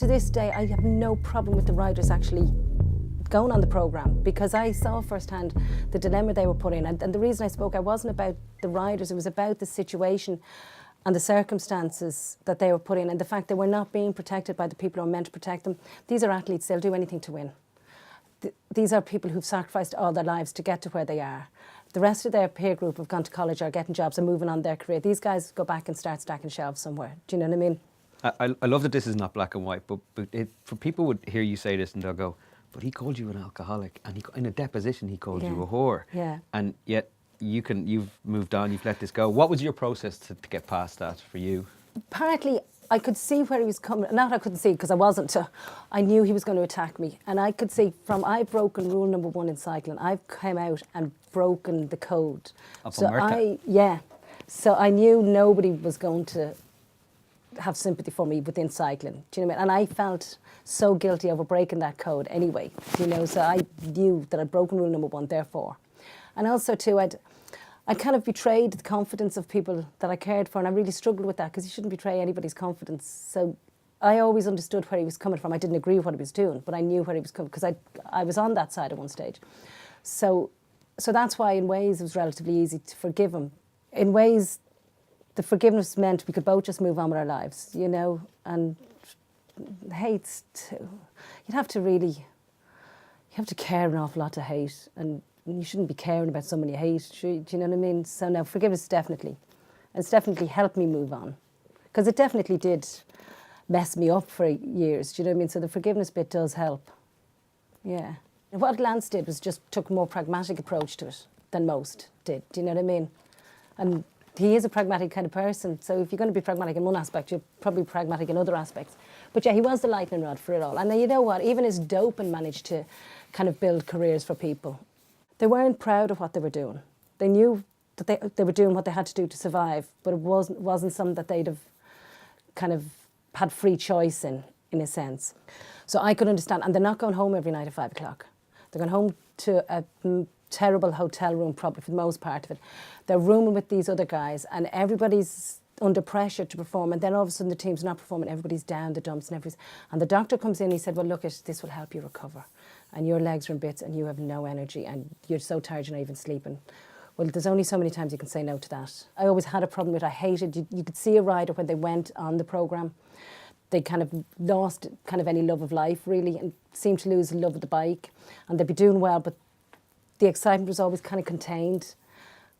To this day, I have no problem with the riders actually going on the programme, because I saw firsthand the dilemma they were put in. And the reason I spoke, I wasn't about the riders, it was about the situation and the circumstances that they were put in, and the fact they were not being protected by the people who are meant to protect them. These are athletes, they'll do anything to win. These are people who've sacrificed all their lives to get to where they are. The rest of their peer group have gone to college, are getting jobs and moving on their career. These guys go back and start stacking shelves somewhere. Do you know what I mean? I love that this is not black and white, but for people would hear you say this and they'll go, but he called you an alcoholic, and in a deposition he called you a whore. Yeah. And yet you've moved on, you've let this go. What was your process to get past that for you? Partly, I could see where he was coming. Not I couldn't see, because I wasn't. I knew he was going to attack me. And I could see from, I've broken rule number 1 in cycling. I've come out and broken the code. So I knew nobody was going to have sympathy for me within cycling. Do you know what I mean? And I felt so guilty over breaking that code anyway. You know, so I knew that I'd broken rule number 1, therefore. And also too, I'd kind of betrayed the confidence of people that I cared for, and I really struggled with that, because you shouldn't betray anybody's confidence. So I always understood where he was coming from. I didn't agree with what he was doing, but I knew where he was coming, because I was on that side at one stage. So that's why in ways it was relatively easy to forgive him. In ways, the forgiveness meant we could both just move on with our lives, you know, and hate's too. You have to care an awful lot to hate, and you shouldn't be caring about someone you hate. Do you know what I mean? So no, forgiveness definitely. And it's definitely helped me move on, because it definitely did mess me up for years. Do you know what I mean? So the forgiveness bit does help. Yeah. And what Lance did was just took a more pragmatic approach to it than most did. Do you know what I mean? And he is a pragmatic kind of person, so if you're going to be pragmatic in one aspect, you're probably pragmatic in other aspects. But yeah, he was the lightning rod for it all. And you know what? Even his doping managed to kind of build careers for people. They weren't proud of what they were doing. They knew that they were doing what they had to do to survive, but it wasn't something that they'd have kind of had free choice in a sense. So I could understand. And they're not going home every night at 5 o'clock. They're going home to a terrible hotel room, probably for the most part of it. They're rooming with these other guys, and everybody's under pressure to perform, and then all of a sudden the team's not performing, everybody's down the dumps and everything. And the doctor comes in and he said, well, look, this will help you recover. And your legs are in bits and you have no energy and you're so tired you're not even sleeping. Well, there's only so many times you can say no to that. I always had a problem with it. I hated, you could see a rider when they went on the programme, they kind of lost kind of any love of life really, and seemed to lose the love of the bike. And they'd be doing well, but the excitement was always kind of contained,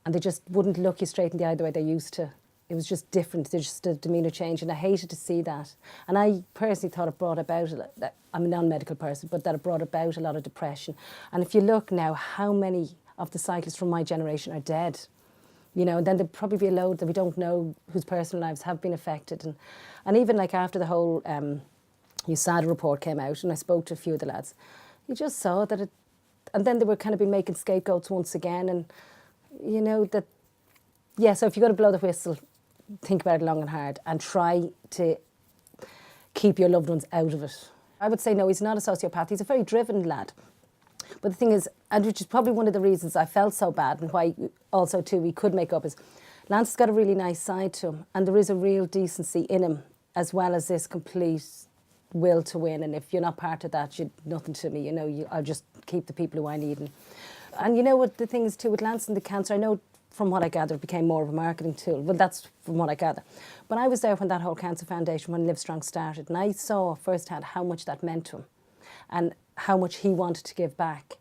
and they just wouldn't look you straight in the eye the way they used to. It was just different. There's just a demeanour change, and I hated to see that. And I personally thought it brought about, I'm a non-medical person, but that it brought about a lot of depression. And if you look now, how many of the cyclists from my generation are dead? You know, and then there'd probably be a load that we don't know whose personal lives have been affected. And even like after the whole USADA report came out, and I spoke to a few of the lads, you just saw that it, and then they were kind of been making scapegoats once again. And, you know, that, yeah, so if you're going to blow the whistle, think about it long and hard and try to keep your loved ones out of it. I would say no, he's not a sociopath. He's a very driven lad. But the thing is, and which is probably one of the reasons I felt so bad and why also too we could make up, is Lance has got a really nice side to him, and there is a real decency in him, as well as this complete will to win. And if you're not part of that, you're nothing to me. You know, I'll just keep the people who I need. And you know what the thing is too with Lance and the cancer, I know from what I gather, it became more of a marketing tool. Well, that's from what I gather. But I was there when that whole Cancer Foundation, when Livestrong started, and I saw firsthand how much that meant to him and how much he wanted to give back.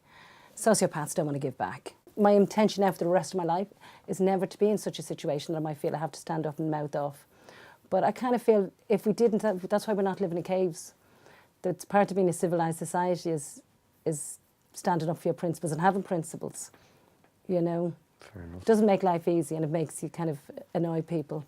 Sociopaths don't want to give back. My intention now for the rest of my life is never to be in such a situation that I might feel I have to stand up and mouth off. But I kind of feel if we didn't, that's why we're not living in caves. That's part of being a civilised society is standing up for your principles and having principles, you know. Fair enough. It doesn't make life easy, and it makes you kind of annoy people.